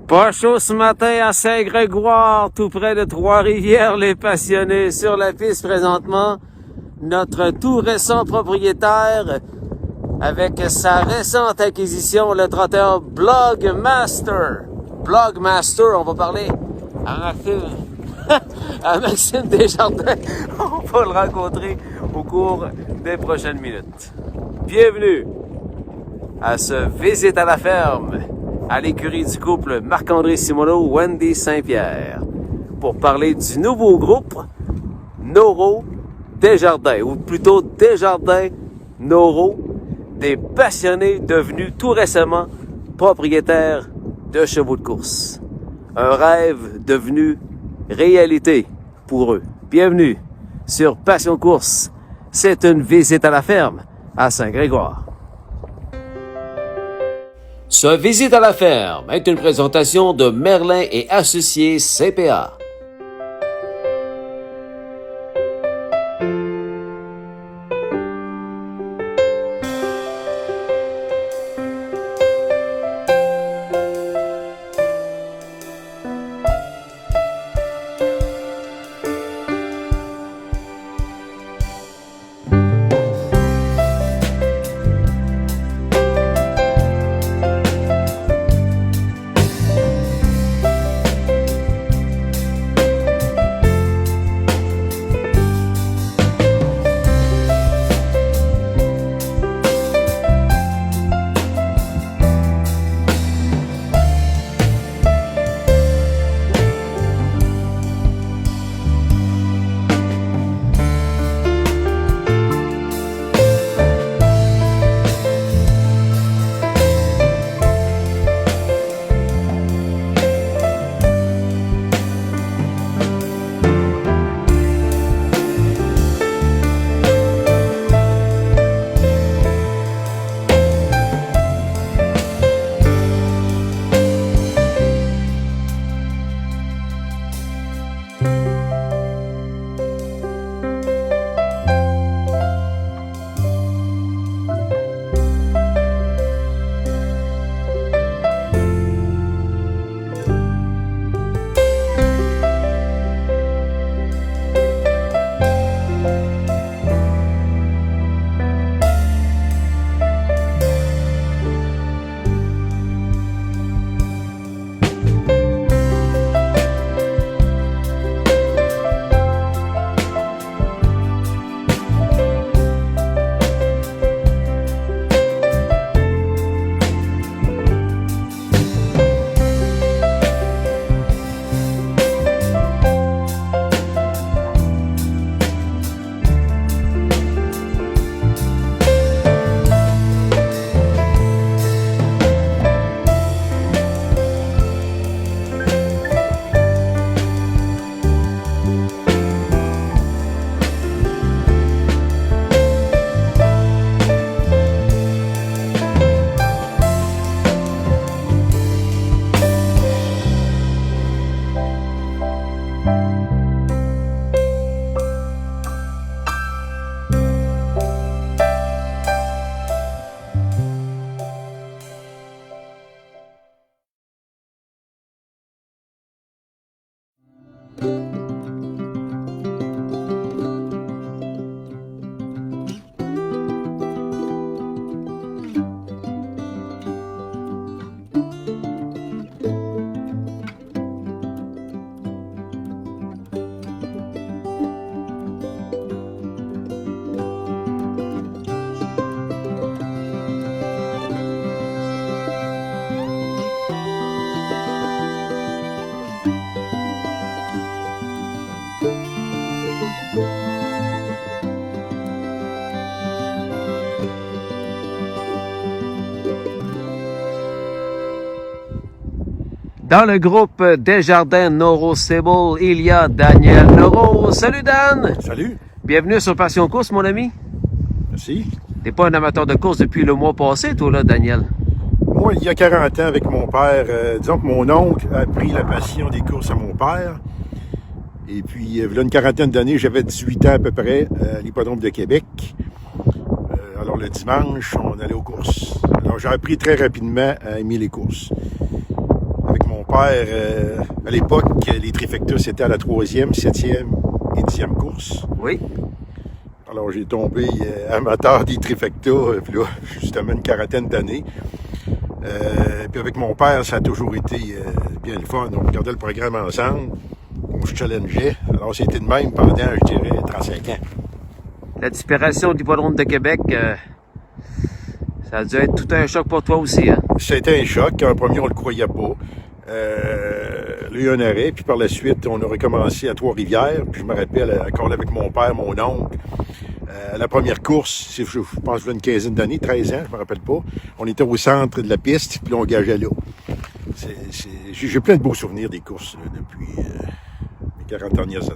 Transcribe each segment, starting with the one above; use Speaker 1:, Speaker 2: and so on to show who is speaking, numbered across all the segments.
Speaker 1: Pas chaud ce matin à Saint-Grégoire, tout près de Trois-Rivières, les passionnés. Sur la piste présentement, notre tout récent propriétaire, avec sa récente acquisition, le trotteur Blogmaster. Blogmaster, on va parler à Maxime Desjardins. On va le rencontrer au cours des prochaines minutes. Bienvenue à ce Visite à la ferme, à l'écurie du couple Marc-André Simoneau, Wendy Saint-Pierre, pour parler du nouveau groupe Noro Desjardins, ou plutôt Desjardins Noro, des passionnés devenus tout récemment propriétaires de chevaux de course. Un rêve devenu réalité pour eux. Bienvenue sur Passion Course. C'est une visite à la ferme à Saint-Grégoire. Ce Visite à la ferme est une présentation de Merlin et Associés CPA. Dans le groupe Desjardins Noro Stable, il y a Daniel Noro. Salut Dan!
Speaker 2: Salut!
Speaker 1: Bienvenue sur Passion Course, mon ami.
Speaker 2: Merci.
Speaker 1: T'es pas un amateur de course depuis le mois passé, toi, là, Daniel?
Speaker 2: Moi, il y a 40 ans, avec mon père, disons que mon oncle a pris la passion des courses à mon père. Et puis, il y a une quarantaine d'années, j'avais 18 ans à peu près, à l'hippodrome de Québec. Alors, le dimanche, on allait aux courses. Alors, j'ai appris très rapidement à aimer les courses. Avec mon père, à l'époque, les trifectas, c'était à la 3e, 7e et 10e course.
Speaker 1: Oui.
Speaker 2: Alors, j'ai tombé amateur des trifectas, puis là, justement, une quarantaine d'années. Puis avec mon père, ça a toujours été bien le fun. On regardait le programme ensemble, on se challengeait. Alors, c'était de même pendant, je dirais, 35 ans.
Speaker 1: La disparition du hippodrome de Québec, ça a dû être tout un choc pour toi aussi, hein?
Speaker 2: C'était un choc. En premier, on le croyait pas. Il y a eu un arrêt, puis par la suite, on a recommencé à Trois-Rivières. Puis je me rappelle, encore avec mon père, mon oncle, la première course, je pense qu'il y a une quinzaine d'années, 13 ans, je me rappelle pas. On était au centre de la piste, puis là, on gageait là. J'ai plein de beaux souvenirs des courses là, depuis les 40 dernières années.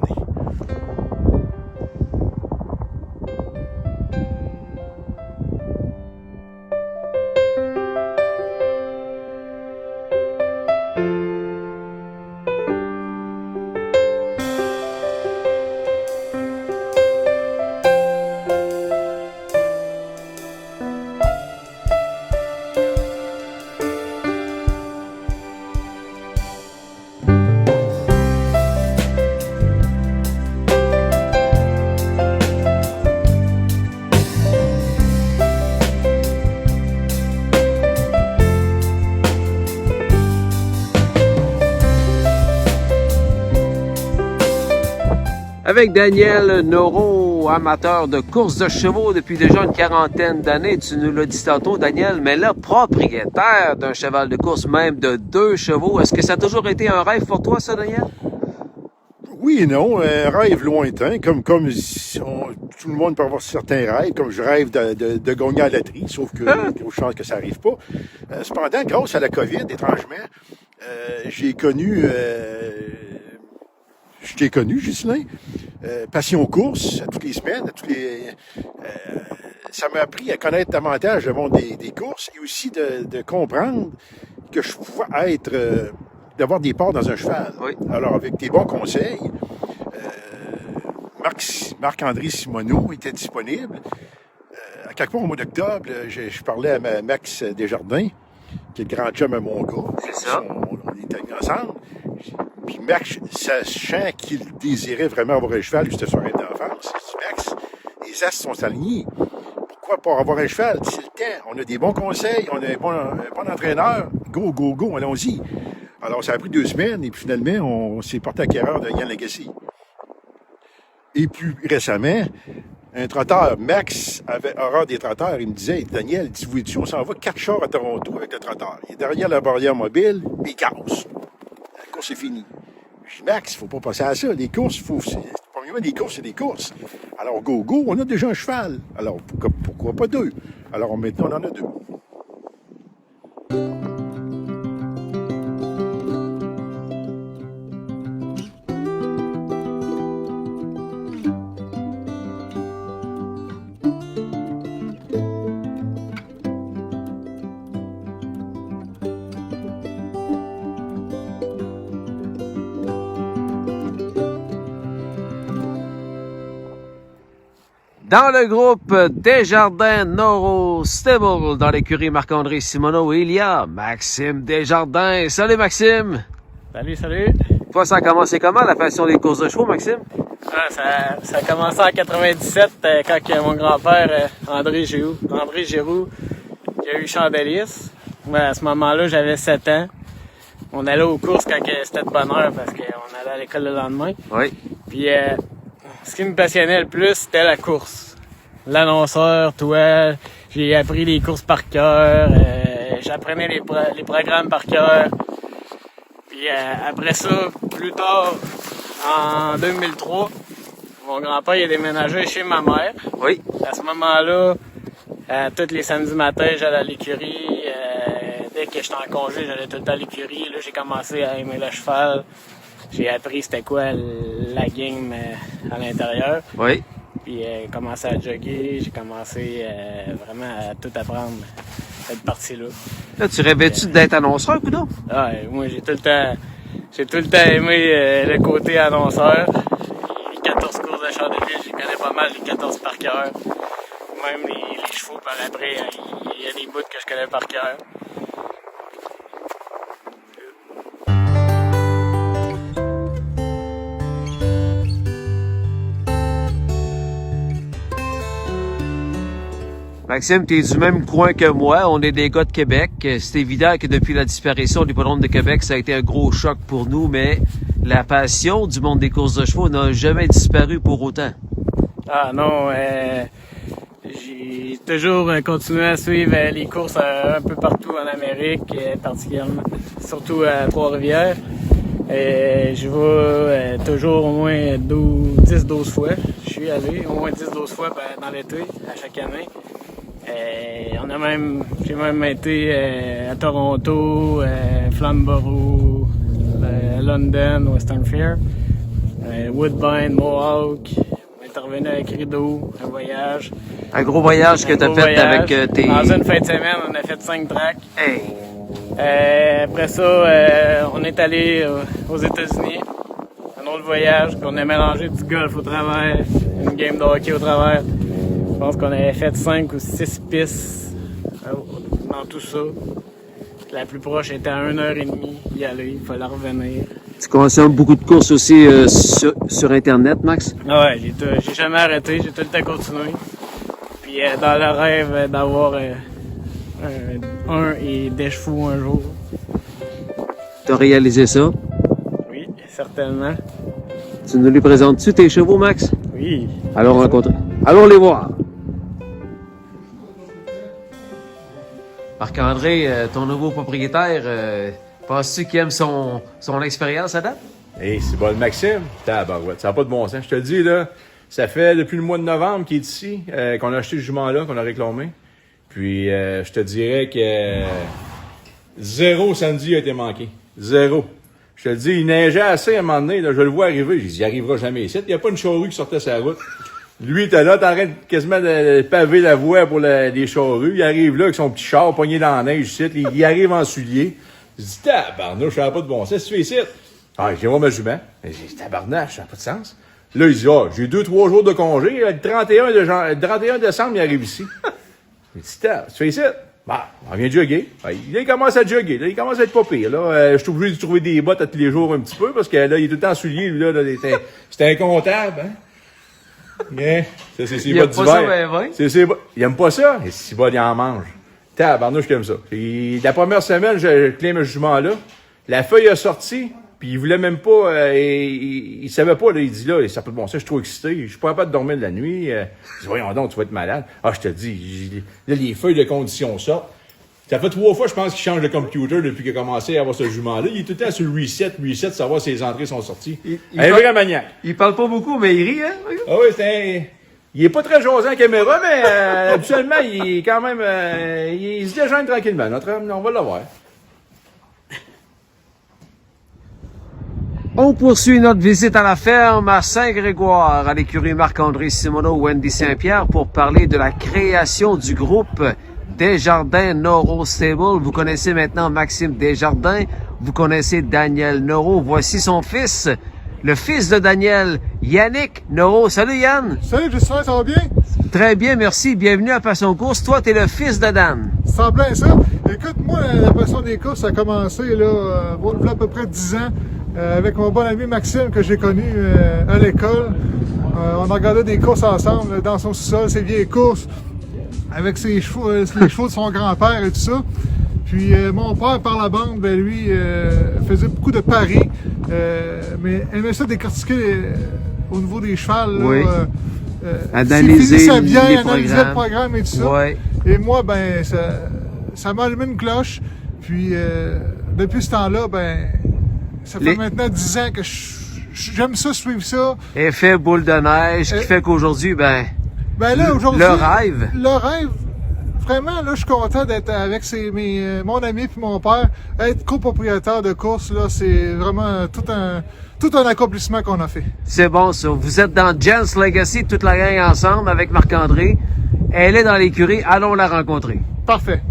Speaker 1: Avec Daniel Noreau, amateur de course de chevaux depuis déjà une quarantaine d'années, tu nous l'as dit tantôt, Daniel, mais là, propriétaire d'un cheval de course, même de 2 chevaux. Est-ce que ça a toujours été un rêve pour toi, ça, Daniel?
Speaker 2: Oui et non, un rêve lointain, comme tout le monde peut avoir certains rêves, comme je rêve de gagner à la loterie, sauf que je pense que ça n'arrive pas. Cependant, grâce à la COVID, étrangement, je t'ai connu, Ghislain, passion course, à toutes les semaines, ça m'a appris à connaître davantage le monde des courses et aussi de comprendre que je pouvais d'avoir des parts dans un cheval.
Speaker 1: Oui.
Speaker 2: Alors, avec tes bons conseils, Marc-André Simoneau était disponible. À quelque part au mois d'octobre, je parlais à Max Desjardins, qui est le grand chum à mon gars.
Speaker 1: C'est ça.
Speaker 2: On est amis ensemble. Puis Max, sachant qu'il désirait vraiment avoir un cheval, c'était son rêve d'enfance, Max, les as sont alignés. Pourquoi pas avoir un cheval? C'est le temps. On a des bons conseils, on a un bon entraîneur. Go, go, go, allons-y. Alors, ça a pris 2 semaines, et puis finalement, on s'est porté acquéreur de Yann Legacy. Et plus récemment, un trotteur, Max avait horreur des trotteurs, il me disait, Daniel, dis-vous, on s'en va 4 chars à Toronto avec le trotteur. Il est derrière la barrière mobile, puis il casse. La course est finie. Je dis, Max, il ne faut pas passer à ça. Les courses, premièrement, des courses, c'est des courses. Alors, go, go, on a déjà un cheval. Alors, pourquoi pas 2? Alors, maintenant, on en a 2.
Speaker 1: Dans le groupe Desjardins Noreau Stable, dans l'écurie Marc-André Simoneau, il y a Maxime Desjardins. Salut Maxime!
Speaker 3: Salut!
Speaker 1: Toi, ça a commencé comment, la passion des courses de chevaux, Maxime?
Speaker 3: Ça a commencé en 97, quand mon grand-père, André Giroux, il a eu Chandeliers. Moi, à ce moment-là, j'avais 7 ans. On allait aux courses quand c'était de bonne heure, parce qu'on allait à l'école le lendemain.
Speaker 1: Oui.
Speaker 3: Puis, ce qui me passionnait le plus, c'était la course. L'annonceur, toi, j'ai appris les courses par cœur, j'apprenais les programmes par cœur. Puis après ça, plus tard, en 2003, mon grand-père il a déménagé chez ma mère.
Speaker 1: Oui.
Speaker 3: À ce moment-là, tous les samedis matins, j'allais à l'écurie. Dès que j'étais en congé, j'allais tout le temps à l'écurie. Là, j'ai commencé à aimer le cheval. J'ai appris c'était quoi la game à l'intérieur.
Speaker 1: Oui.
Speaker 3: Puis j'ai commencé à jogger, j'ai commencé vraiment à tout apprendre cette partie-là.
Speaker 1: Là, tu rêvais-tu d'être annonceur, coudonc?
Speaker 3: Ah, moi j'ai tout le temps aimé le côté annonceur. Les 14 courses de Chandeliers, je connais pas mal les 14 par cœur. Même les chevaux par après, il y a des bouts que je connais par cœur.
Speaker 1: Maxime, tu es du même coin que moi. On est des gars de Québec. C'est évident que depuis la disparition du hippodrome de Québec, ça a été un gros choc pour nous, mais la passion du monde des courses de chevaux n'a jamais disparu pour autant.
Speaker 3: Ah non, j'ai toujours continué à suivre les courses un peu partout en Amérique, particulièrement, surtout à Trois-Rivières. Je vais toujours au moins 10-12 fois. Je suis allé au moins 10-12 fois dans l'été, à chaque année. J'ai même été à Toronto, Flamborough, London, Western Fair, Woodbine, Mohawk. Intervenu avec Rideau, un voyage.
Speaker 1: Un gros voyage que tu as fait avec tes...
Speaker 3: Dans une fin de semaine, on a fait 5 tracks.
Speaker 1: Hey!
Speaker 3: Après ça, on est allé aux États-Unis. Un autre voyage, puis on a mélangé du golf au travers, une game de hockey au travers. Je pense qu'on avait fait 5 ou 6 pistes dans tout ça. La plus proche était à 1h30 y aller, il fallait revenir.
Speaker 1: Tu consommes beaucoup de courses aussi sur Internet, Max?
Speaker 3: Ouais, j'ai jamais arrêté, j'ai tout le temps continué. Puis dans le rêve d'avoir et des chevaux un jour.
Speaker 1: T'as réalisé ça?
Speaker 3: Oui, certainement.
Speaker 1: Tu nous les présentes-tu, tes chevaux, Max?
Speaker 3: Oui.
Speaker 1: Allons rencontrer. Allons les voir. Marc-André, ton nouveau propriétaire, penses-tu qu'il aime son expérience à date?
Speaker 4: Hey, c'est bon, Maxime. Tabarouette, ça n'a pas de bon sens. Je te le dis, là, ça fait depuis le mois de novembre qu'il est ici, qu'on a acheté ce jument-là, qu'on a réclamé. Puis, je te dirais que zéro samedi a été manqué. Zéro. Je te le dis, il neigeait assez à un moment donné, là, je le vois arriver. J'ai dit, il arrivera jamais ici. Il n'y a pas une charrue qui sortait sa route. Lui, il était là, t'es en train de quasiment de paver la voie pour les charrues. Il arrive là avec son petit char pogné dans la neige ici. Il arrive en soulier. Je dis, tabarnouche, ça n'a pas de bon sens. Qu'est-ce que tu fais ici? Ah, j'ai voir ma jument. J'ai dit, tabarnache, ça n'a pas de sens. Là, il dit, j'ai 2-3 jours de congé. Le 31 décembre, il arrive ici. J'ai dit, tu fais ici? Bah, on vient de jogger. Il commence à jogger. Là, il commence à être pas pire. Là, je suis obligé de trouver des bottes à tous les jours un petit peu parce que là, il est tout le temps en soulier. Lui, là, c'était incontable, hein? Yeah. Ça, c'est ses bottes d'hiver. Il aime pas ça. Et si bottes, il en mange. Tabarnouche, j'aime ça. Et la première semaine, je clé ce jument-là. La feuille a sorti, puis il voulait même pas, il savait pas, là, il dit là, ça peut bon ça, je suis trop excité, je suis pas capable de dormir de la nuit. Je dis, voyons donc, tu vas être malade. Ah, je te dis, là, les feuilles de condition sortent. Ça fait 3 fois, je pense, qu'il change de computer depuis qu'il a commencé à avoir ce jument-là. Il est tout le temps sur le reset, savoir si les entrées sont sorties. Un vrai maniaque.
Speaker 1: Il parle pas beaucoup, mais il rit, hein?
Speaker 4: Ah oui, il est pas très jasant en caméra, mais habituellement, il est quand même... il se déjeune tranquillement. Notre homme, on va le voir.
Speaker 1: On poursuit notre visite à la ferme à Saint-Grégoire, à l'écurie Marc-André Simoneau, Wendy Saint-Pierre, pour parler de la création du groupe Desjardins Noro Stable. Vous connaissez maintenant Maxime Desjardins, vous connaissez Daniel Noro. Voici son fils, le fils de Daniel, Yannick Noro. Salut Yann!
Speaker 5: Salut Justin, ça va bien?
Speaker 1: Très bien, merci. Bienvenue à Passion Course. Toi, t'es le fils de Dan.
Speaker 5: Ça me plaît ça. Écoute, moi, la passion des courses a commencé là, il y a à peu près 10 ans avec mon bon ami Maxime que j'ai connu à l'école. On a regardé des courses ensemble dans son sous-sol, ses vieilles courses, avec ses chevaux, les chevaux de son grand-père et tout ça. Puis mon père, par la bande, ben, lui, faisait beaucoup de paris, mais aimait ça décortiquer au niveau des chevals. Là,
Speaker 1: oui.
Speaker 5: Analyser bien, analyser
Speaker 1: le
Speaker 5: programme et tout ça.
Speaker 1: Ouais.
Speaker 5: Et moi, ben, ça m'a allumé une cloche. Puis, depuis ce temps-là, ben, ça fait maintenant 10 ans que j'aime ça, suivre ça.
Speaker 1: Effet boule de neige qui fait qu'aujourd'hui, ben
Speaker 5: là, aujourd'hui,
Speaker 1: le rêve.
Speaker 5: Le rêve, vraiment, là, je suis content d'être avec mon ami puis mon père. Être copropriétaire de course, là, c'est vraiment tout un accomplissement qu'on a fait.
Speaker 1: C'est bon, ça. Vous êtes dans Jens Legacy, toute la gang ensemble avec Marc-André. Elle est dans l'écurie. Allons la rencontrer.
Speaker 5: Parfait.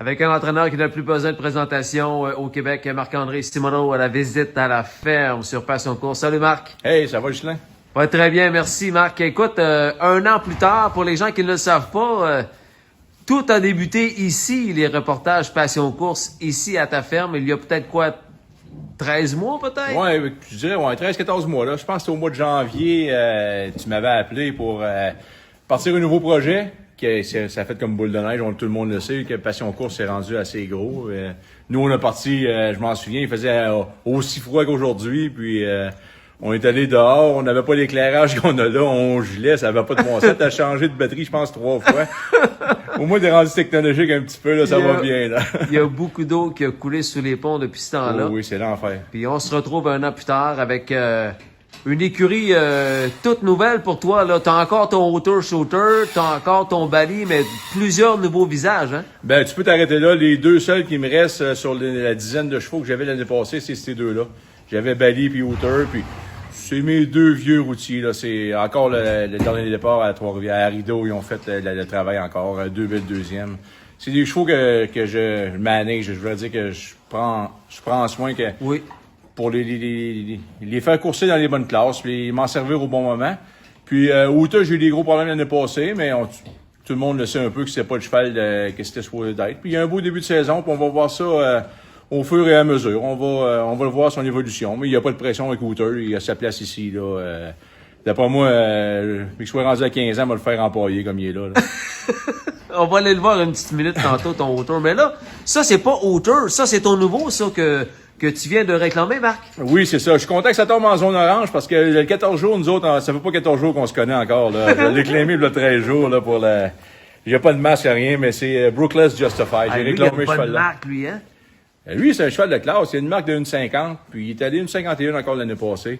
Speaker 1: Avec un entraîneur qui n'a plus besoin de présentation au Québec, Marc-André Simoneau à la visite à la ferme sur Passion Course. Salut Marc.
Speaker 4: Hey, ça va, Ghislain?
Speaker 1: Ouais, très bien, merci Marc. Écoute, un an plus tard, pour les gens qui ne le savent pas, tout a débuté ici, les reportages Passion Course, ici à ta ferme. Il y a peut-être 13 mois peut-être?
Speaker 4: Ouais, je dirais, 13-14 mois, là. Je pense que c'était au mois de janvier, tu m'avais appelé pour partir un nouveau projet. Ça a fait comme boule de neige, tout le monde le sait, que Passion Course s'est rendu assez gros. Nous, on a parti, je m'en souviens, il faisait aussi froid qu'aujourd'hui, puis on est allé dehors, on n'avait pas l'éclairage qu'on a là, on gelait, ça n'avait pas de bon sens. T'as changé de batterie, je pense, 3 fois. Au moins, t'es rendu technologique un petit peu, là, ça va bien, là.
Speaker 1: Il y a beaucoup d'eau qui a coulé sous les ponts depuis ce temps-là.
Speaker 4: Oui, c'est l'enfer.
Speaker 1: Puis on se retrouve un an plus tard avec une écurie toute nouvelle pour toi. Là, t'as encore ton Auto Shooter, t'as encore ton Bali, mais plusieurs nouveaux visages, hein?
Speaker 4: Ben, tu peux t'arrêter là. Les deux seuls qui me restent sur la dizaine de chevaux que j'avais l'année passée, c'est ces deux-là. J'avais Bali puis Hooter, puis c'est mes deux vieux routiers, là. C'est encore le dernier départ à Trois-Rivières. À Rideau, ils ont fait le travail encore. Deux belles deuxièmes. C'est des chevaux que je manage. Je veux dire que je prends soin que...
Speaker 1: Oui.
Speaker 4: Pour les faire courser dans les bonnes classes, puis m'en servir au bon moment. Puis Hooter, j'ai eu des gros problèmes l'année passée, mais tout le monde le sait un peu que c'était pas le cheval que c'était supposé d'être. Puis il y a un beau début de saison, puis on va voir ça au fur et à mesure. On va le voir son évolution, mais il n'y a pas de pression avec Hooter, il a sa place ici, là. D'après moi, qu'il soit rendu à 15 ans, on va le faire empailler comme il est là.
Speaker 1: On va aller le voir une petite minute tantôt, ton Hooter. Mais là, ça, c'est pas Hooter, ça, c'est ton nouveau, ça, que tu viens de réclamer, Marc?
Speaker 4: Oui, c'est ça. Je suis content que ça tombe en zone orange parce que le 14 jours, nous autres, ça fait pas 14 jours qu'on se connaît encore, là. Je l'ai réclamé il y a 13 jours, là, pour la... J'ai pas de masque, rien, mais c'est Brookless Justified. J'ai réclamé ce cheval-là.
Speaker 1: Marque, lui, hein?
Speaker 4: Lui, c'est un cheval de classe. Il a une marque de 1,50, puis il est allé 1,51 encore l'année passée.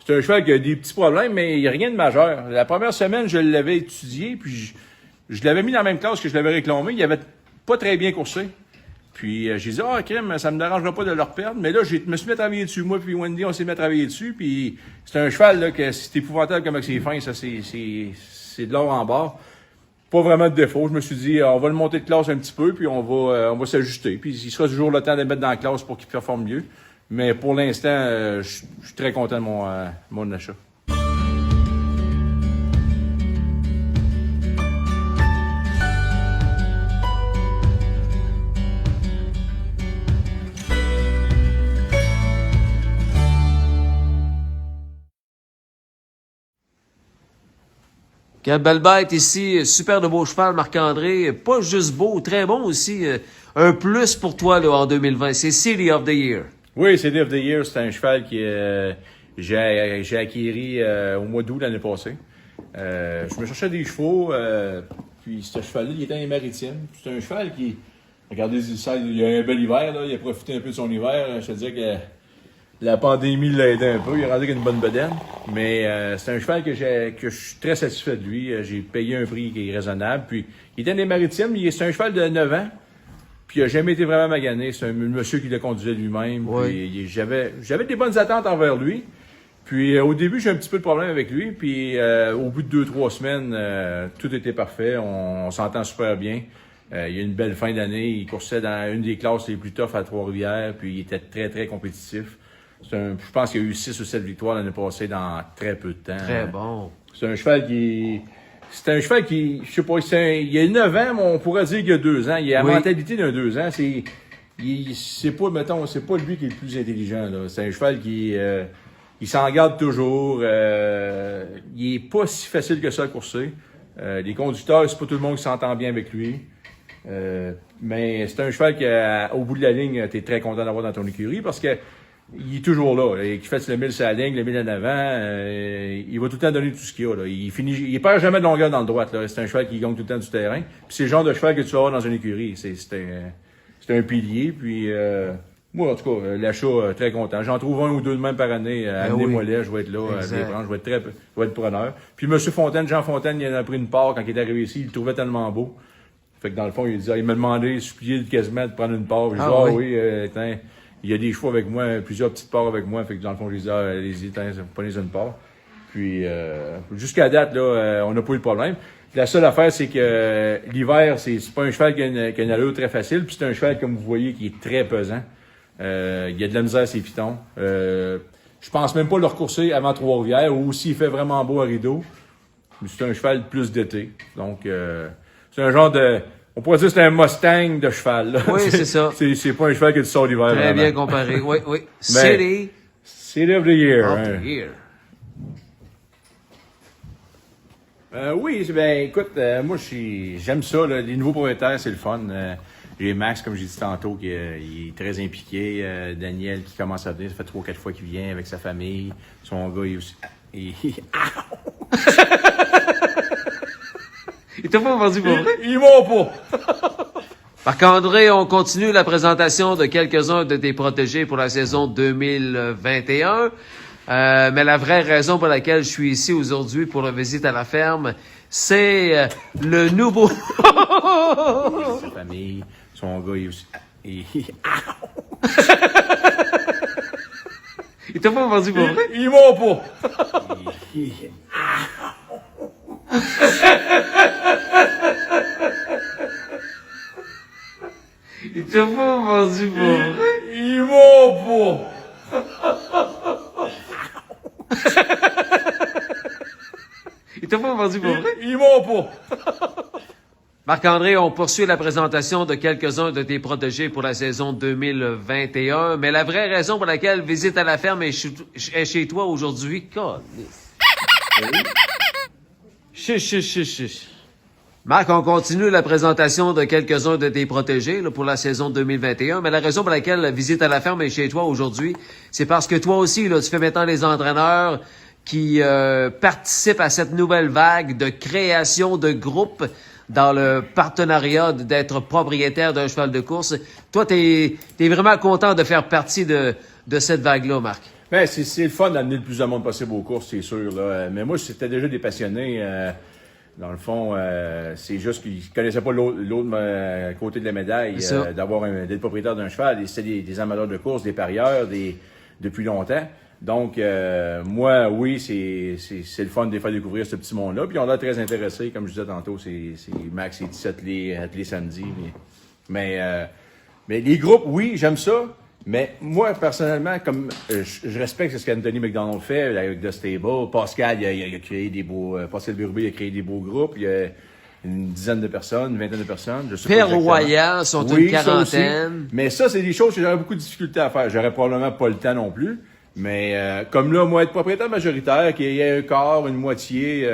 Speaker 4: C'est un cheval qui a des petits problèmes, mais il n'y a rien de majeur. La première semaine, je l'avais étudié, puis je l'avais mis dans la même classe que je l'avais réclamé. Il avait pas très bien coursé. Puis j'ai dit, crème, ça me dérangera pas de le reperdre. Mais là, je me suis mis à travailler dessus. Moi puis Wendy, on s'est mis à travailler dessus. Puis c'est un cheval là que c'est épouvantable comme c'est fin. Ça, c'est de l'or en barre. Pas vraiment de défaut. Je me suis dit, on va le monter de classe un petit peu, puis on va s'ajuster. Puis il sera toujours le temps de le mettre dans la classe pour qu'il performe mieux. Mais pour l'instant, je suis très content de mon achat.
Speaker 1: Quelle belle bête ici, super de beau cheval, Marc-André. Pas juste beau, très bon aussi. Un plus pour toi là, en 2020, c'est City of the Year.
Speaker 4: Oui, City of the Year, c'est un cheval que j'ai acquis au mois d'août l'année passée. Je me cherchais des chevaux, puis ce cheval-là, il était dans les Maritimes. C'est un cheval qui, regardez, il a un bel hiver, là, il a profité un peu de son hiver. Je te dis que la pandémie l'a aidé un peu, il est rendu avec une bonne bedaine. Mais c'est un cheval que je suis très satisfait de lui. J'ai payé un prix qui est raisonnable. Puis il était dans les Maritimes, c'est un cheval de 9 ans. Puis il n'a jamais été vraiment magané. C'est un monsieur qui le conduisait lui-même.
Speaker 1: Oui.
Speaker 4: Puis j'avais des bonnes attentes envers lui. Puis au début, j'ai un petit peu de problème avec lui. Puis au bout de 2-3 semaines, tout était parfait. On s'entend super bien. Il y a une belle fin d'année. Il coursait dans une des classes les plus toughs à Trois-Rivières. Puis il était très, très compétitif. Je pense qu'il y a eu 6 ou 7 victoires l'année passée dans très peu de temps.
Speaker 1: Très bon.
Speaker 4: C'est un cheval qui... je sais pas, il y a 9 ans, mais on pourrait dire qu'il y a 2 ans. Il a la mentalité d'un 2 ans. C'est pas, mettons, c'est pas lui qui est le plus intelligent, là. C'est un cheval qui, il s'en garde toujours. Il est pas si facile que ça à courser. Les conducteurs, c'est pas tout le monde qui s'entend bien avec lui. Mais c'est un cheval qu'au bout de la ligne, t'es très content d'avoir dans ton écurie parce que il est toujours là. Il fait le 1000 sur la ligne, le 1000 en avant. Il va tout le temps donner tout ce qu'il a. Là. Il perd jamais de longueur dans le droit. C'est un cheval qui gagne tout le temps du terrain. Puis c'est le genre de cheval que tu vas avoir dans une écurie. C'est un pilier. Puis moi, en tout cas, l'achat, très content. J'en trouve un ou deux de même par année. Amenez-moi là, je vais être là, je vais être preneur. Puis M. Fontaine, Jean Fontaine, il en a pris une part quand il est arrivé ici. Il le trouvait tellement beau. Fait que dans le fond, il m'a demandé, supplié quasiment de prendre une part. Je dis, oui, il y a des chevaux avec moi, plusieurs petites parts avec moi. Fait que dans le fond, je dis, allez-y, prenez une part. Puis jusqu'à date, là, on n'a pas eu de problème. La seule affaire, c'est que l'hiver, c'est pas un cheval qui a une allure très facile. Puis c'est un cheval, comme vous voyez, qui est très pesant. Il y a de la misère à ses pitons. Je pense même pas le recourser avant Trois-Rivières, ou s'il fait vraiment beau à rideau. Mais c'est un cheval plus d'été. Donc, c'est un genre de... On pourrait dire que c'est un Mustang de cheval. Là.
Speaker 1: Oui, c'est ça.
Speaker 4: C'est pas un cheval qui sort l'hiver.
Speaker 1: Très
Speaker 4: vraiment.
Speaker 1: bien comparé. Oui, oui. City
Speaker 4: City of the Year.
Speaker 1: of
Speaker 4: Hein.
Speaker 1: the Year.
Speaker 4: Oui, ben écoute, moi j'aime ça, là, les nouveaux propriétaires, c'est le fun. J'ai Max, comme j'ai dit tantôt, qui il est très impliqué. Daniel qui commence à venir, ça fait 3-4 fois qu'il vient avec sa famille. Son gars, il aussi.
Speaker 1: Il t'a pas vendu pour vrai?
Speaker 4: Ils vont pas!
Speaker 1: Marc-André, on continue la présentation de quelques-uns de tes protégés pour la saison 2021. Mais la vraie raison pour laquelle je suis ici aujourd'hui pour la visite à la ferme, c'est le nouveau...
Speaker 4: Sa famille, son gars, il aussi.
Speaker 1: Il t'a pas vendu pour vrai?
Speaker 4: Ils vont pas!
Speaker 1: Il t'a pas vendu pour vrai?
Speaker 4: Ils vont pas!
Speaker 1: Il t'a pas vendu pour vrai?
Speaker 4: Ils vont pas!
Speaker 1: Marc-André, on poursuit la présentation de quelques-uns de tes protégés pour la saison 2021, mais la vraie raison pour laquelle visite à la ferme est chez toi aujourd'hui, Chuch. Marc, on continue la présentation de quelques-uns de tes protégés là, pour la saison 2021, mais la raison pour laquelle la visite à la ferme est chez toi aujourd'hui, c'est parce que toi aussi, là, tu fais maintenant les entraîneurs qui participent à cette nouvelle vague de création de groupes dans le partenariat d'être propriétaire d'un cheval de course. Toi, t'es vraiment content de faire partie de cette vague-là, Marc.
Speaker 4: Ben, c'est le fun d'amener le plus de monde possible aux courses, c'est sûr. Là. Mais moi, c'était déjà des passionnés. Dans le fond, c'est juste qu'ils connaissaient pas l'autre côté de la médaille, d'être propriétaire d'un cheval. C'était des amateurs de course, des parieurs, depuis longtemps. Donc, moi, oui, c'est le fun de les faire découvrir ce petit monde-là. Puis on l'a très intéressé, comme je disais tantôt, c'est Max et 17 les samedis. Mais les groupes, oui, j'aime ça. Mais moi, personnellement, comme je respecte ce qu'Anthony McDonald fait avec The Stable, Pascal, il a créé des beaux... Pascal Berube, il a créé des beaux groupes. Il y a une dizaine de personnes, une vingtaine de personnes. Je sais
Speaker 1: Père
Speaker 4: pas exactement.
Speaker 1: Royal sont
Speaker 4: Oui,
Speaker 1: une quarantaine.
Speaker 4: Mais ça, c'est des choses que j'aurais beaucoup de difficultés à faire. J'aurais probablement pas le temps non plus. Mais comme là, moi, être propriétaire majoritaire, qu'il y ait un quart, une moitié,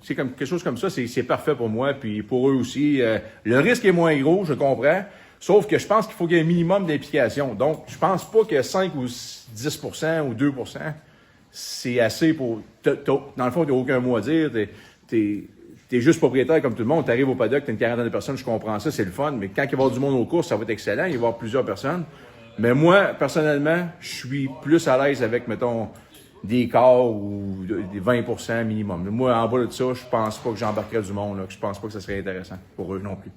Speaker 4: c'est comme quelque chose comme ça, c'est parfait pour moi. Puis pour eux aussi, le risque est moins gros, je comprends. Sauf que je pense qu'il faut qu'il y ait un minimum d'implication. Donc, je pense pas que 5 ou 10% ou 2%, c'est assez pour... Dans le fond, t'as aucun mot à dire. T'es juste propriétaire comme tout le monde. T'arrives au paddock, t'as une quarantaine de personnes, je comprends ça, c'est le fun. Mais quand il va y avoir du monde aux courses, ça va être excellent. Il va y avoir plusieurs personnes. Mais moi, personnellement, je suis plus à l'aise avec, mettons, des quarts ou des 20% minimum. Moi, en bas de ça, je pense pas que j'embarquerais du monde. Là, que je pense pas que ça serait intéressant pour eux non plus.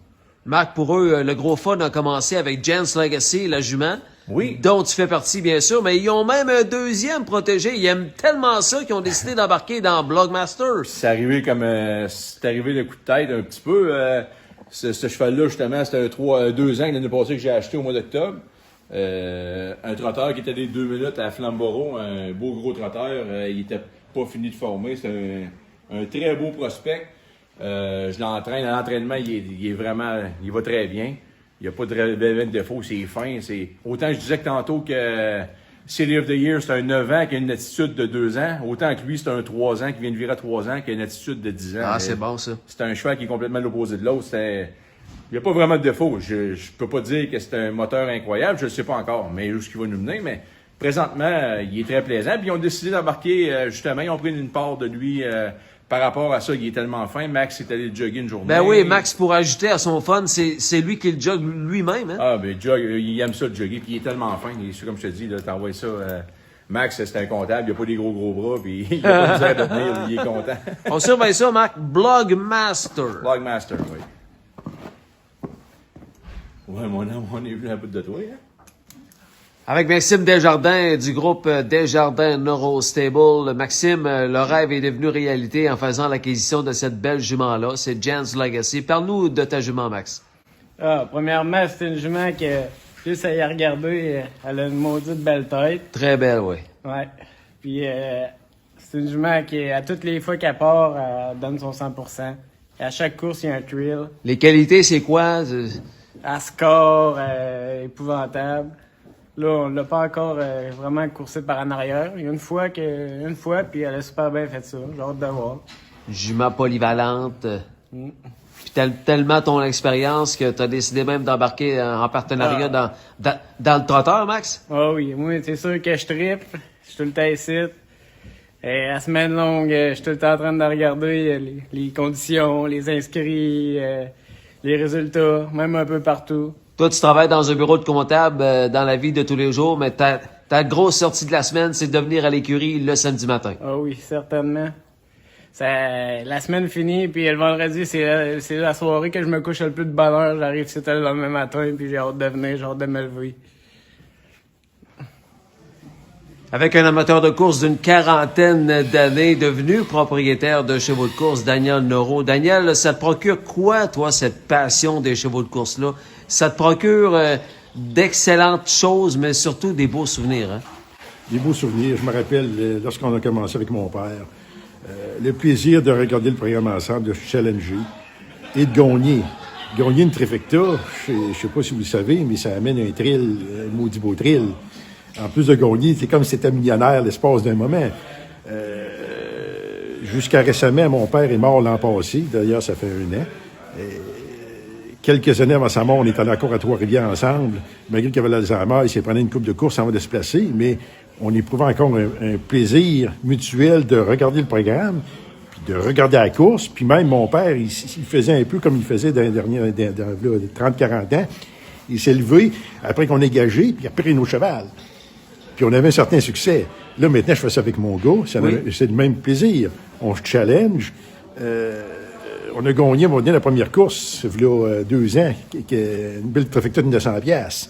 Speaker 1: Marc, pour eux, le gros fun a commencé avec Jens Legacy, la jument,
Speaker 4: oui,
Speaker 1: dont tu fais partie, bien sûr, mais ils ont même un deuxième protégé. Ils aiment tellement ça qu'ils ont décidé d'embarquer dans Blogmaster.
Speaker 4: C'est arrivé le coup de tête un petit peu. Ce cheval-là, justement, c'était 2 ans l'année passée que j'ai acheté au mois d'octobre. Un trotteur qui était des 2 minutes à Flamborough, un beau gros trotteur. Il était pas fini de former. C'est un très beau prospect. Je l'entraîne. À l'entraînement, il va très bien. Il n'y a pas de défaut. C'est fin. Autant je disais que tantôt que City of the Year, c'est un 9 ans qui a une attitude de 2 ans. Autant que lui, c'est un 3 ans qui vient de virer à 3 ans qui a une attitude de 10 ans.
Speaker 1: Ah, c'est bon, ça.
Speaker 4: C'est un cheval qui est complètement l'opposé de l'autre. Il n'y a pas vraiment de défaut. Je peux pas dire que c'est un moteur incroyable. Je ne sais pas encore, mais où ce qu'il va nous mener. Mais présentement, il est très plaisant. Puis ils ont décidé d'embarquer, justement, ils ont pris une part de lui par rapport à ça. Il est tellement fin. Max est allé jogger une journée.
Speaker 1: Ben oui, Max, pour ajouter à son fun, c'est lui qui le jogue lui-même. Hein?
Speaker 4: Ah, ben il aime ça de jogger. Puis il est tellement fin. Comme je te dis, t'envoies ça... Max, c'est un comptable, il n'a pas des gros bras, puis il n'a pas de misère de tenir, il est content.
Speaker 1: On surveille ça, Marc. Blogmaster.
Speaker 4: Blogmaster, oui. Ouais, mon homme, on est venu à bout de toi, hein?
Speaker 1: Avec Maxime Desjardins du groupe Desjardins Neuro Stable. Maxime, le rêve est devenu réalité en faisant l'acquisition de cette belle jument-là. C'est Jen's Legacy. Parle-nous de ta jument, Max.
Speaker 3: Premièrement, c'est une jument que, juste à y regarder, elle a une maudite belle tête.
Speaker 1: Très belle, oui.
Speaker 3: Ouais. Puis, c'est une jument qui, à toutes les fois qu'elle part, elle donne son 100%. Et à chaque course, il y a un thrill.
Speaker 1: Les qualités, c'est quoi?
Speaker 3: Elle score, épouvantable. Là, on l'a pas encore vraiment coursé par en arrière. Il y a une fois, puis elle a super bien fait ça. J'ai hâte de voir.
Speaker 1: Jument polyvalente. Puis tellement ton expérience que tu as décidé même d'embarquer en partenariat dans le trotteur, Max?
Speaker 3: Ah oui, moi, c'est sûr que je trippe. Je suis tout le temps ici. Et à semaine longue, je suis tout le temps en train de regarder les conditions, les inscrits, les résultats, même un peu partout.
Speaker 1: Toi, tu travailles dans un bureau de comptable dans la vie de tous les jours, mais ta grosse sortie de la semaine, c'est de venir à l'écurie le samedi matin.
Speaker 3: Ah oui, certainement. La semaine finie, puis le vendredi, c'est la soirée que je me couche le plus de bonne heure. J'arrive ici le lendemain matin, puis j'ai hâte de venir, j'ai hâte de me lever.
Speaker 1: Avec un amateur de course d'une 40aine d'années, devenu propriétaire de chevaux de course, Daniel Neuro. Daniel, ça te procure quoi, toi, cette passion des chevaux de course-là? Ça te procure d'excellentes choses, mais surtout des beaux souvenirs, hein?
Speaker 2: Des beaux souvenirs. Je me rappelle, lorsqu'on a commencé avec mon père, le plaisir de regarder le programme ensemble, de challenger et de gagner. Gagner une trifecta, je sais pas si vous le savez, mais ça amène un thrill, un maudit beau thrill. En plus de gagner, c'est comme si c'était millionnaire l'espace d'un moment. Jusqu'à récemment, mon père est mort l'an passé. D'ailleurs, ça fait 1 an. Quelques années avant sa mort, on est allé encore à Trois-Rivières ensemble. Malgré qu'il avait l'Alzheimer, il s'est pris une coupe de course avant de se placer, mais on éprouvait encore un plaisir mutuel de regarder le programme, puis de regarder la course. Puis même mon père, il faisait un peu comme il faisait dans les derniers 30-40 ans. Il s'est levé après qu'on ait gagé, puis il a pris nos chevals. Puis on avait un certain succès. Là, maintenant, je fais ça avec mon gars. C'est le même plaisir. On se challenge. On a gagné, on a gagné la première course, il y a 2 ans, une belle trifecta de 900 piastres.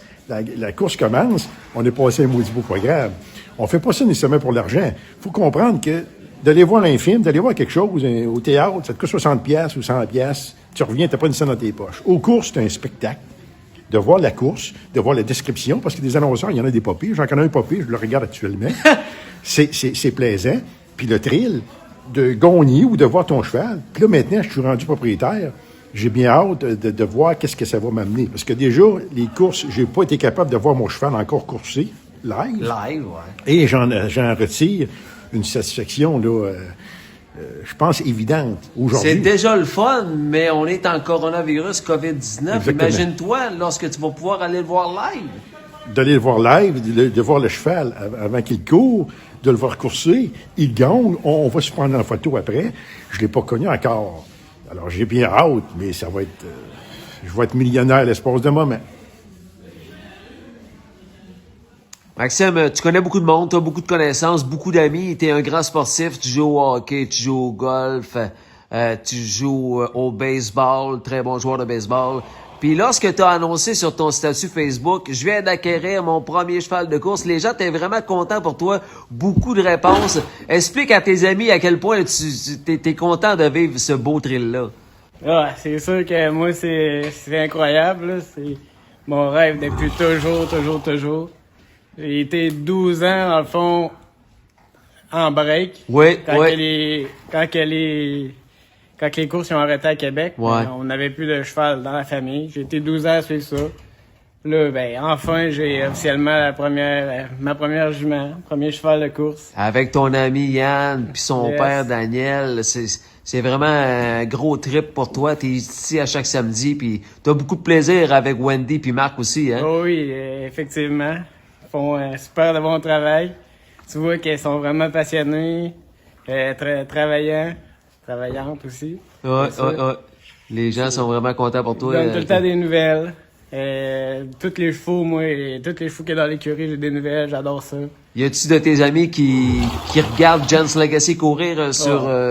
Speaker 2: La course commence, on est passé un maudit beau programme. On fait pas ça nécessairement pour l'argent. Il faut comprendre que d'aller voir un film, d'aller voir quelque chose au théâtre, ça te coûte 60 piastres ou 100 piastres. Tu reviens, t'as pas une scène dans tes poches. Aux courses, c'est un spectacle. De voir la course, de voir la description, parce que des annonceurs, il y en a des papiers. J'en connais un papier, je le regarde actuellement. C'est plaisant. Puis le thrill de gagner ou de voir ton cheval. Puis là, maintenant, je suis rendu propriétaire. J'ai bien hâte de voir qu'est-ce que ça va m'amener. Parce que déjà, les courses, j'ai pas été capable de voir mon cheval encore courser live.
Speaker 1: Live, ouais.
Speaker 2: Et j'en retire une satisfaction, là, je pense, évidente aujourd'hui.
Speaker 1: C'est déjà le fun, mais on est en coronavirus, COVID-19.
Speaker 2: Exactement.
Speaker 1: Imagine-toi lorsque tu vas pouvoir aller le voir live.
Speaker 2: D'aller le voir live, de voir le cheval avant qu'il court, de le voir courser, il gagne, on va se prendre en photo après. Je l'ai pas connu encore. Alors, j'ai bien hâte, mais ça va être... je vais être millionnaire à l'espace de moment.
Speaker 1: Maxime, tu connais beaucoup de monde, tu as beaucoup de connaissances, beaucoup d'amis, tu es un grand sportif, tu joues au hockey, tu joues au golf, tu joues au baseball, très bon joueur de baseball. Puis lorsque tu as annoncé sur ton statut Facebook, je viens d'acquérir mon premier cheval de course, les gens étaient vraiment contents pour toi, beaucoup de réponses. Explique à tes amis à quel point tu es content de vivre ce beau thrill-là.
Speaker 3: Ah, c'est sûr que moi, c'est incroyable, là. C'est mon rêve depuis toujours. J'ai été 12 ans, dans le fond, en break.
Speaker 1: Oui,
Speaker 3: quand
Speaker 1: oui.
Speaker 3: Quand les courses ont arrêté à Québec,
Speaker 1: Ouais.
Speaker 3: on n'avait plus de cheval dans la famille. J'ai été 12 ans à suivre ça. Là, enfin, j'ai officiellement ma première jument, premier cheval de course.
Speaker 1: Avec ton ami Yann, puis son
Speaker 3: Yes.
Speaker 1: père Daniel, c'est vraiment un gros trip pour toi. T'es ici à chaque samedi, puis t'as beaucoup de plaisir avec Wendy puis Marc aussi, hein?
Speaker 3: Oh oui, effectivement. Ils font un super de bon travail. Tu vois qu'ils sont vraiment passionnés, très travaillantes aussi.
Speaker 1: Ouais. Les gens sont vraiment contents pour
Speaker 3: Ils
Speaker 1: toi.
Speaker 3: donnent tout le temps des nouvelles. Tous les chevaux, tous les chevaux qui sont dans l'écurie, j'ai des nouvelles, j'adore ça.
Speaker 1: Y a-tu de tes amis qui regardent Jen's Legacy courir sur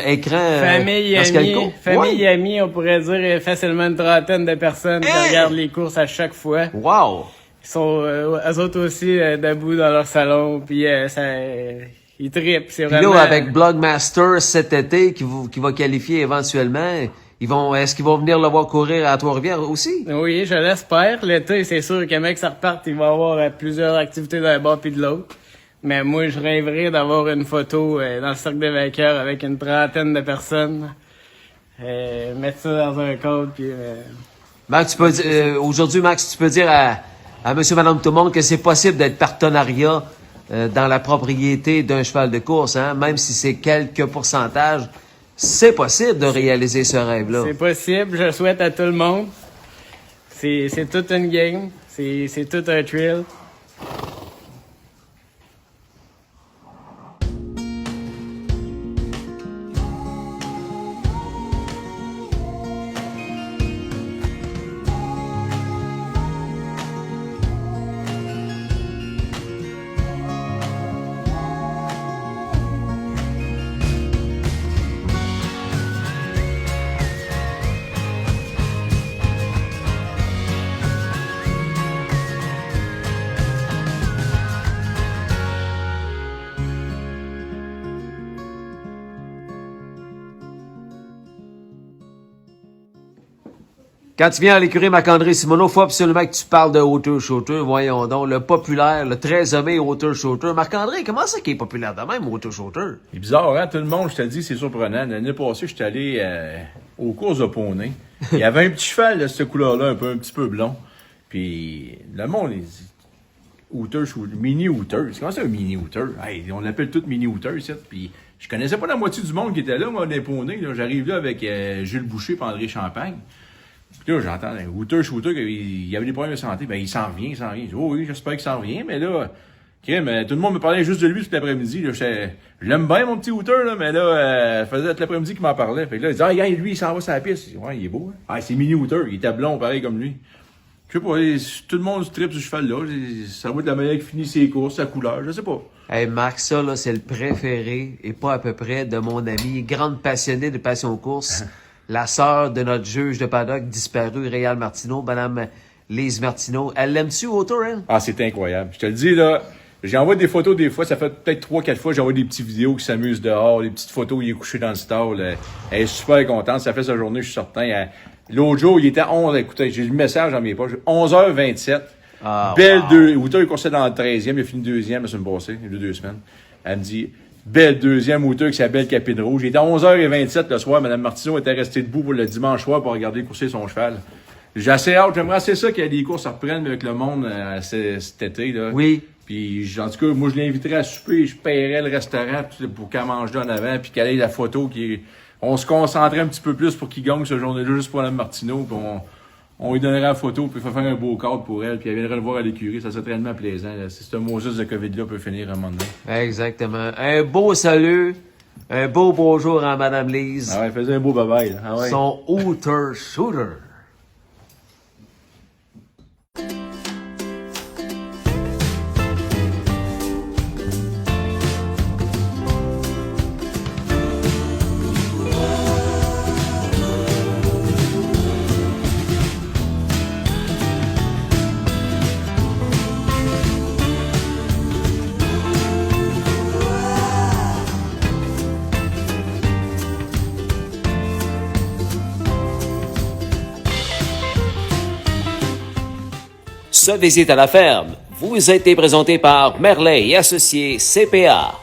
Speaker 1: écran?
Speaker 3: Famille,
Speaker 1: lorsqu'elle court?
Speaker 3: et amis, on pourrait dire facilement une 30aine de personnes qui regardent les courses à chaque fois.
Speaker 1: Wow!
Speaker 3: Ils sont eux autres aussi debout dans leur salon, puis ils trippent, c'est
Speaker 6: Puis
Speaker 3: vraiment...
Speaker 6: là, avec Blogmaster cet été, qui va qualifier éventuellement, est-ce qu'ils vont venir le voir courir à Trois-Rivières aussi?
Speaker 3: Oui, je l'espère. L'été, c'est sûr que mec, ça reparte, il va y avoir plusieurs activités d'un bord puis de l'autre. Mais moi, je rêverais d'avoir une photo dans le cercle des vainqueurs avec une trentaine de personnes. Mettre ça dans un cadre, puis...
Speaker 6: Max, aujourd'hui, Max, tu peux dire à monsieur, madame, tout le monde que c'est possible d'être partenariat dans la propriété d'un cheval de course, hein? Même si c'est quelques pourcentages, c'est possible de réaliser ce rêve-là.
Speaker 3: C'est possible, je le souhaite à tout le monde. C'est toute une game, c'est tout un thrill.
Speaker 6: Quand tu viens à l'écurie Marc-André Simoneau, faut absolument que tu parles de Hauteur Shooter. Voyons donc, le populaire, le très aimé Hauteur Shooter. Marc-André, comment ça qu'il est populaire de même, Hauteur Shooter?
Speaker 4: C'est bizarre, hein? Tout le monde, je te le dis, c'est surprenant. L'année passée, j'étais allé aux courses de poney. Il y avait un petit cheval de cette couleur-là, un petit peu blond. Puis le monde, il dit Hooter, mini Hooter. C'est comment ça un mini Hooter? Hey, on l'appelle tout mini Hooter ici. Puis je connaissais pas la moitié du monde qui était là, moi, des poneys. J'arrive là avec Jules Boucher et André Champagne. Puis là, j'entends un Hooter, il y avait des problèmes de santé. Ben, il s'en revient. Je dis, oh oui, j'espère qu'il s'en revient. Mais là, tout le monde me parlait juste de lui tout l'après-midi. Là, je l'aime bien, mon petit Hooter, là, mais là, ça faisait tout l'après-midi qu'il m'en parlait. Fait que là, il dit, ah, lui, il s'en va sur la piste. Ouais, il est beau, hein? Ah, c'est mini Hooter. Il était blond, pareil comme lui. Je sais pas, tout le monde se tripe sur ce cheval-là. Ça va être la manière qu'il finit ses courses, sa couleur, je sais pas.
Speaker 6: Hey, Marc, ça, là, c'est le préféré, et pas à peu près, de mon amie, grande passionnée de passion course. La sœur de notre juge de paddock disparu, Réal Martineau, madame Lise Martineau. Elle l'aime-tu, Hauteur, hein?
Speaker 4: Ah, c'est incroyable. Je te le dis, là, j'envoie des photos des fois, ça fait peut-être 3-4 fois, j'envoie des petites vidéos qui s'amusent dehors, des petites photos où il est couché dans le stall. Elle est super contente, ça fait sa journée, je suis certain. L'autre jour, il était à 11, écoutez, j'ai le message dans mes poches, 11h27.
Speaker 6: Ah,
Speaker 4: Belle
Speaker 6: wow.
Speaker 4: deux. Hooter, il coursait dans le 13e, il a fini 2e la semaine passée, il y a 2 semaines. Elle me dit, belle deuxième Hooter avec sa belle capine rouge. Il était à 11h27 le soir, Mme Martineau était restée debout pour le dimanche soir pour regarder courser son cheval. J'ai assez hâte, j'aimerais assez ça qu'il y ait des courses à reprendre avec le monde cet été, là.
Speaker 6: Oui.
Speaker 4: Puis, en tout cas, moi, je l'inviterais à souper, je paierais le restaurant pour qu'elle mange là en avant, puis qu'elle ait la photo on se concentrait un petit peu plus pour qu'il gagne ce journée-là, juste pour Mme Martineau, puis on lui donnerait la photo, puis il faut faire un beau cadre pour elle, puis elle viendrait le voir à l'écurie, ça serait tellement plaisant. Là. Si ce mot juste de COVID-là peut finir un moment donné.
Speaker 6: Exactement. Un beau salut, un beau bonjour à Madame Lise.
Speaker 4: Ah ouais, faisait un beau bye-bye. Là. Ah ouais.
Speaker 6: Son Hooter Shooter.
Speaker 1: Ce visite à la ferme vous a été présenté par Merlet et Associés CPA.